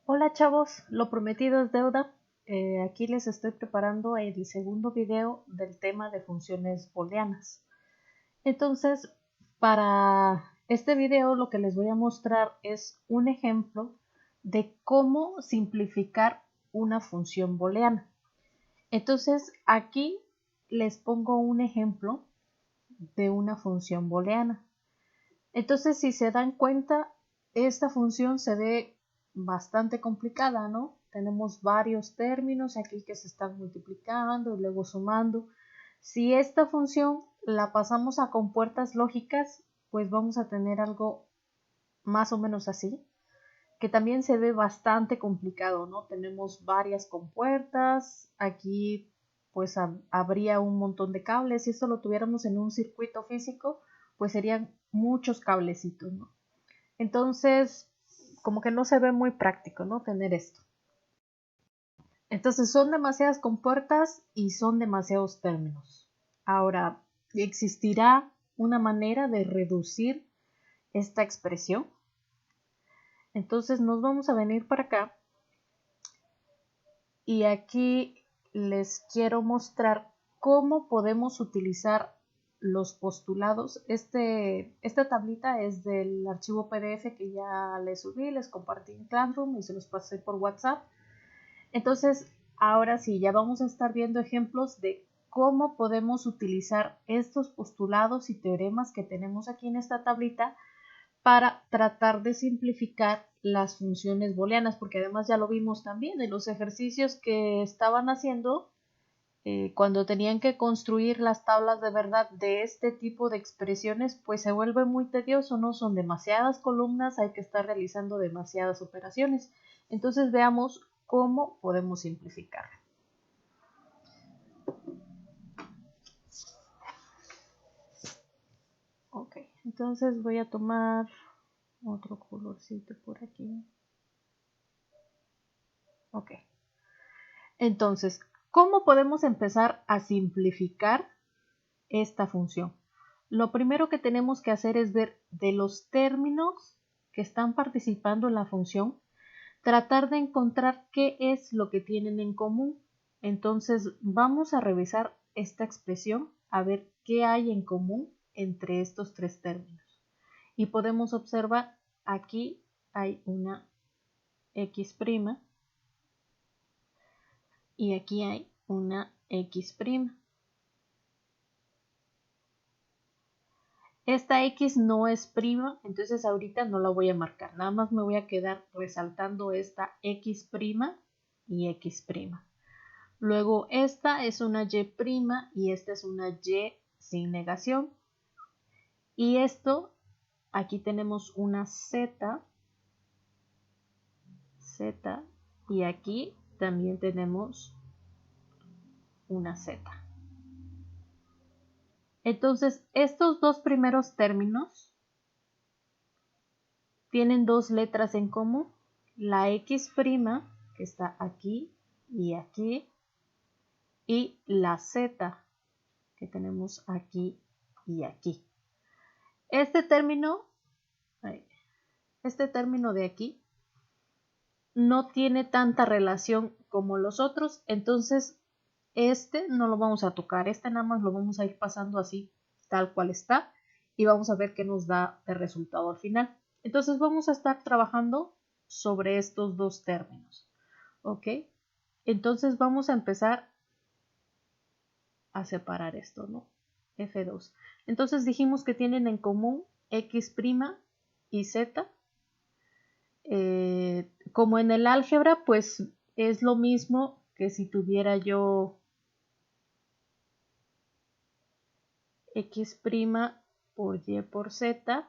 Hola chavos, lo prometido es deuda. Aquí les estoy preparando el segundo video del tema de funciones booleanas. Entonces, para este video lo que les voy a mostrar es un ejemplo de cómo simplificar una función booleana. Entonces, aquí les pongo un ejemplo de una función booleana. Entonces, si se dan cuenta, esta función se ve bastante complicada, ¿no? Tenemos varios términos aquí que se están multiplicando y luego sumando. Si esta función la pasamos a compuertas lógicas, pues vamos a tener algo más o menos así, que también se ve bastante complicado, ¿no? Tenemos varias compuertas, aquí pues habría un montón de cables. Si esto lo tuviéramos en un circuito físico, pues serían muchos cablecitos, ¿no? Entonces, como que no se ve muy práctico, ¿no? Tener esto. Entonces, son demasiadas compuertas y son demasiados términos. Ahora, ¿existirá una manera de reducir esta expresión? Entonces, nos vamos a venir para acá y aquí les quiero mostrar cómo podemos utilizar los postulados. Esta tablita es del archivo PDF que ya les subí, les compartí en Classroom y se los pasé por WhatsApp. Entonces, ahora sí, ya vamos a estar viendo ejemplos de cómo podemos utilizar estos postulados y teoremas que tenemos aquí en esta tablita para tratar de simplificar las funciones booleanas, porque además ya lo vimos también en los ejercicios que estaban haciendo cuando tenían que construir las tablas de verdad de este tipo de expresiones, pues se vuelve muy tedioso, ¿no? Son demasiadas columnas, hay que estar realizando demasiadas operaciones. Entonces veamos cómo podemos simplificar. Ok, entonces voy a tomar otro colorcito por aquí. Ok. Entonces, ¿cómo podemos empezar a simplificar esta función? Lo primero que tenemos que hacer es ver de los términos que están participando en la función, tratar de encontrar qué es lo que tienen en común. Entonces, vamos a revisar esta expresión a ver qué hay en común entre estos tres términos. Y podemos observar aquí hay una x' y aquí hay una x'. Esta x no es prima, entonces ahorita no la voy a marcar. Nada más me voy a quedar resaltando esta x' y x'. Luego esta es una y' y esta es una y sin negación. Y esto, aquí tenemos una z, y aquí también tenemos una z. Entonces, estos dos primeros términos tienen dos letras en común. La x', que está aquí y aquí, y la z, que tenemos aquí y aquí. Este término de aquí no tiene tanta relación como los otros, entonces este no lo vamos a tocar, este nada más lo vamos a ir pasando así, tal cual está, y vamos a ver qué nos da de resultado al final. Entonces vamos a estar trabajando sobre estos dos términos, ¿ok? Entonces vamos a empezar a separar esto, ¿no? F2. Entonces dijimos que tienen en común x' y z. Como en el álgebra, pues es lo mismo que si tuviera yo x' por y por z,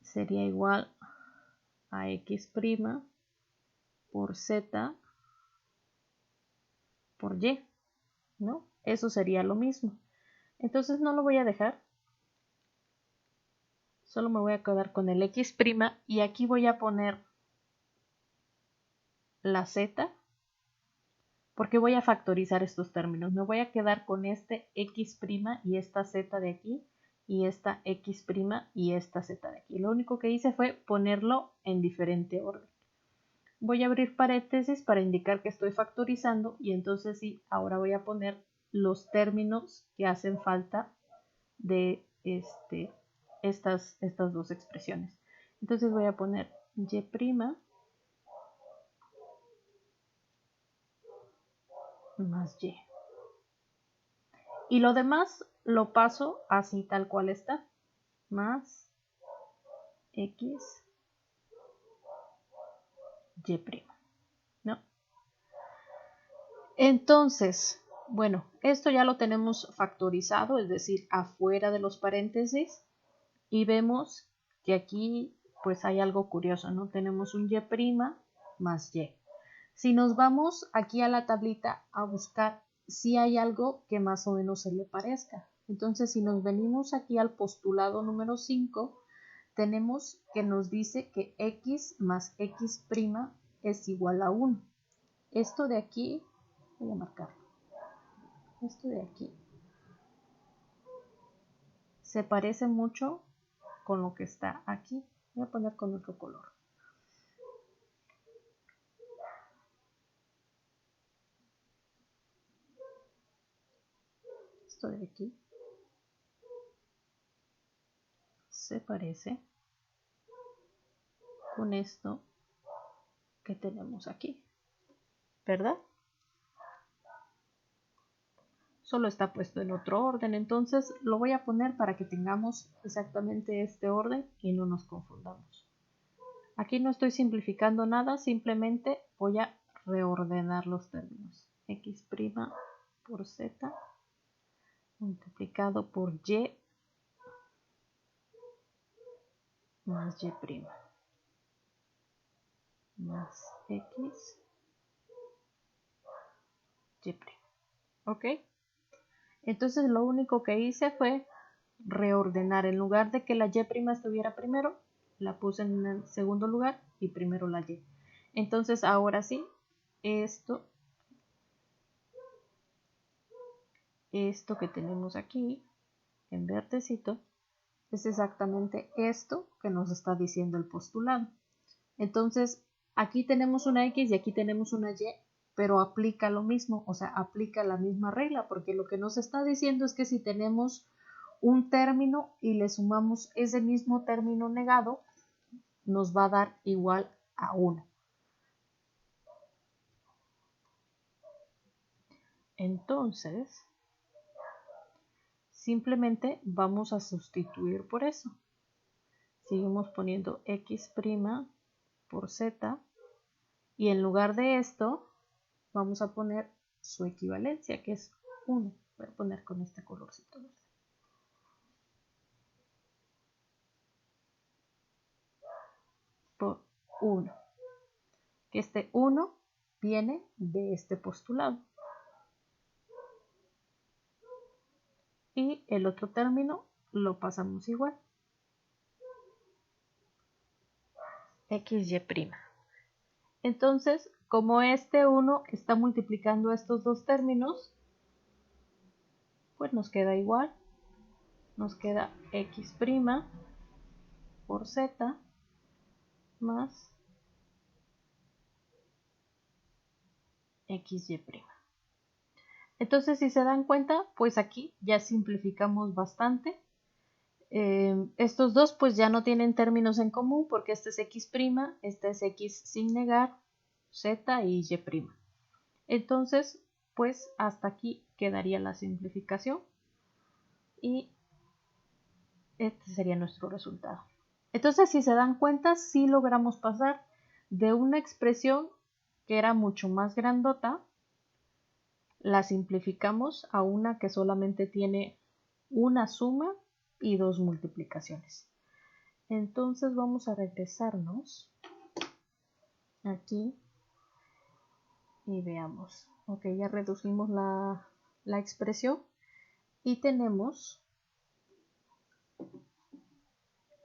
sería igual a x' por z por y, ¿no? Eso sería lo mismo. Entonces no lo voy a dejar, solo me voy a quedar con el x' y aquí voy a poner la z, porque voy a factorizar estos términos. Me voy a quedar con este x' y esta z de aquí, y esta x' y esta z de aquí. Lo único que hice fue ponerlo en diferente orden. voy a abrir paréntesis para indicar que estoy factorizando y entonces sí, ahora voy a poner los términos que hacen falta de estas dos expresiones. Entonces voy a poner y' más y. Y lo demás lo paso así tal cual está. Más x y', ¿no? Entonces, bueno, esto ya lo tenemos factorizado, es decir, afuera de los paréntesis, y vemos que aquí pues hay algo curioso, ¿no? Tenemos un y' más y. Si nos vamos aquí a la tablita a buscar si hay algo que más o menos se le parezca. Entonces, si nos venimos aquí al postulado número 5, tenemos que nos dice que x más x' es igual a 1. Esto de aquí, voy a marcarlo, esto de aquí se parece mucho con lo que está aquí. Voy a poner con otro color. Esto de aquí se parece con esto que tenemos aquí, ¿verdad? Solo está puesto en otro orden, entonces lo voy a poner para que tengamos exactamente este orden y no nos confundamos. Aquí no estoy simplificando nada, simplemente voy a reordenar los términos. X' por z multiplicado por y más y' más x y'. ¿Ok? Entonces lo único que hice fue reordenar. En lugar de que la y' estuviera primero, la puse en el segundo lugar y primero la y. Entonces ahora sí, esto que tenemos aquí en verdecito es exactamente esto que nos está diciendo el postulado. Entonces aquí tenemos una x y aquí tenemos una y, pero aplica lo mismo, o sea, aplica la misma regla, porque lo que nos está diciendo es que si tenemos un término y le sumamos ese mismo término negado, nos va a dar igual a 1. Entonces, simplemente vamos a sustituir por eso. Seguimos poniendo x' por z y en lugar de esto vamos a poner su equivalencia, que es 1. Voy a poner con este colorcito verde. Por 1. Que este 1 viene de este postulado. Y el otro término lo pasamos igual. XY'. Entonces, como este 1 está multiplicando estos dos términos, pues nos queda igual. Nos queda x' por z más xy'. Entonces, si se dan cuenta, pues aquí ya simplificamos bastante. Estos dos pues ya no tienen términos en común porque este es x', este es x sin negar, z y y'. Entonces, pues hasta aquí quedaría la simplificación y este sería nuestro resultado. Entonces, si se dan cuenta, sí logramos pasar de una expresión que era mucho más grandota, la simplificamos a una que solamente tiene una suma y dos multiplicaciones. Entonces vamos a regresarnos aquí y veamos. Ok, ya reducimos la expresión y tenemos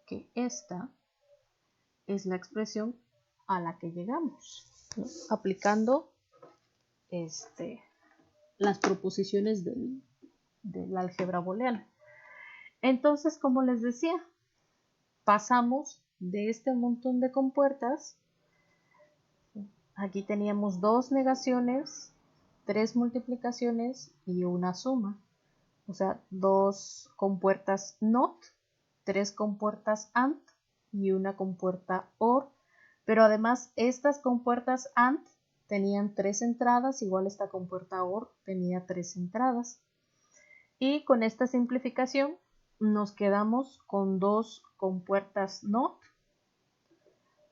que esta es la expresión a la que llegamos, ¿no? Aplicando las proposiciones del álgebra booleana. Entonces, como les decía, pasamos de este montón de compuertas aquí teníamos 2 negaciones, 3 multiplicaciones y una suma. O sea, 2 compuertas NOT, 3 compuertas AND y una compuerta OR. Pero además estas compuertas AND tenían 3 entradas, igual esta compuerta OR tenía 3 entradas. Y con esta simplificación nos quedamos con 2 compuertas NOT,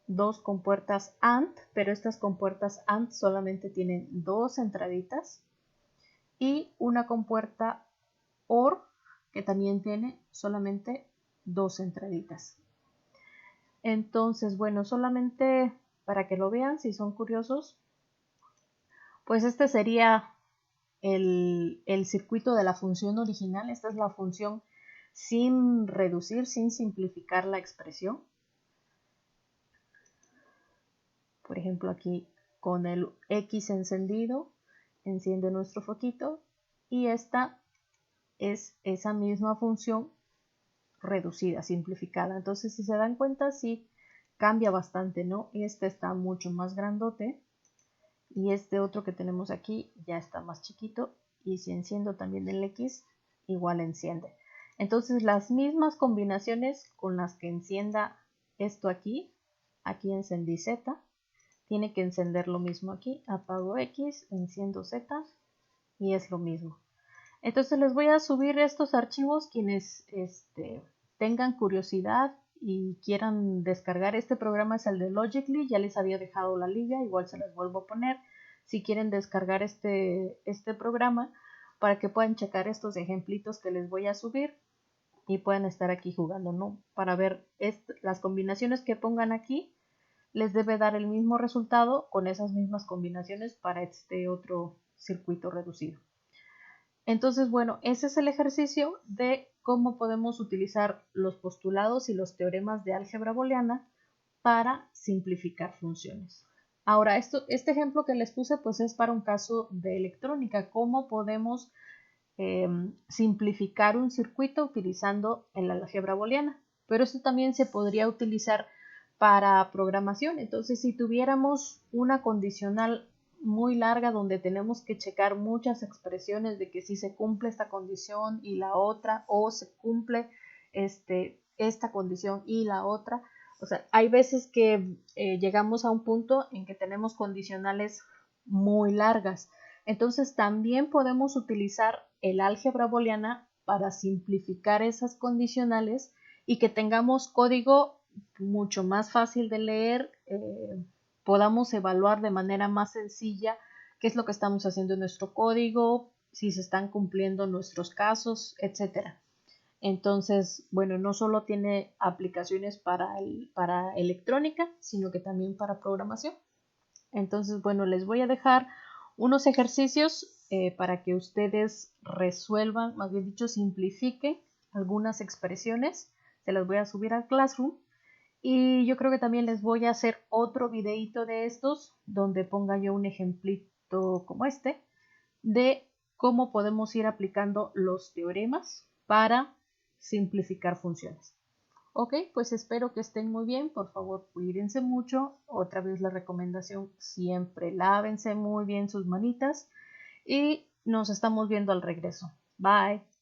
2 compuertas AND, pero estas compuertas AND solamente tienen 2 entraditas, y una compuerta OR que también tiene solamente 2 entraditas. Entonces, bueno, solamente para que lo vean, si son curiosos, pues este sería el circuito de la función original. Esta es la función sin reducir, sin simplificar la expresión. Por ejemplo, aquí con el X encendido, enciende nuestro foquito, y esta es esa misma función reducida, simplificada. Entonces, si se dan cuenta, sí cambia bastante, ¿no? Este está mucho más grandote y este otro que tenemos aquí ya está más chiquito, y si enciendo también el X, igual enciende. Entonces, las mismas combinaciones con las que encienda esto aquí encendí Z, tiene que encender lo mismo aquí, apago X, enciendo Z y es lo mismo. Entonces les voy a subir estos archivos. Quienes tengan curiosidad y quieran descargar este programa es el de Logically, ya les había dejado la liga, igual se las vuelvo a poner si quieren descargar este programa para que puedan checar estos ejemplitos que les voy a subir y puedan estar aquí jugando, ¿no? Para ver las combinaciones que pongan aquí, les debe dar el mismo resultado con esas mismas combinaciones para este otro circuito reducido. Entonces, bueno, ese es el ejercicio de cómo podemos utilizar los postulados y los teoremas de álgebra booleana para simplificar funciones. Ahora, este ejemplo que les puse pues es para un caso de electrónica, cómo podemos simplificar un circuito utilizando el álgebra booleana. Pero esto también se podría utilizar para programación. Entonces, si tuviéramos una condicional muy larga donde tenemos que checar muchas expresiones de que si se cumple esta condición y la otra, o se cumple esta condición y la otra, o sea, hay veces que llegamos a un punto en que tenemos condicionales muy largas. Entonces también podemos utilizar el álgebra booleana para simplificar esas condicionales y que tengamos código mucho más fácil de leer, podamos evaluar de manera más sencilla qué es lo que estamos haciendo en nuestro código, si se están cumpliendo nuestros casos, etcétera. Entonces, bueno, no solo tiene aplicaciones para electrónica, sino que también para programación. Entonces, bueno, les voy a dejar unos ejercicios para que ustedes resuelvan, más bien dicho, simplifiquen algunas expresiones. Se las voy a subir al Classroom. Y yo creo que también les voy a hacer otro videito de estos, donde ponga yo un ejemplito como este, de cómo podemos ir aplicando los teoremas para simplificar funciones. Ok, pues espero que estén muy bien. Por favor, cuídense mucho. Otra vez la recomendación, siempre lávense muy bien sus manitas y nos estamos viendo al regreso. Bye.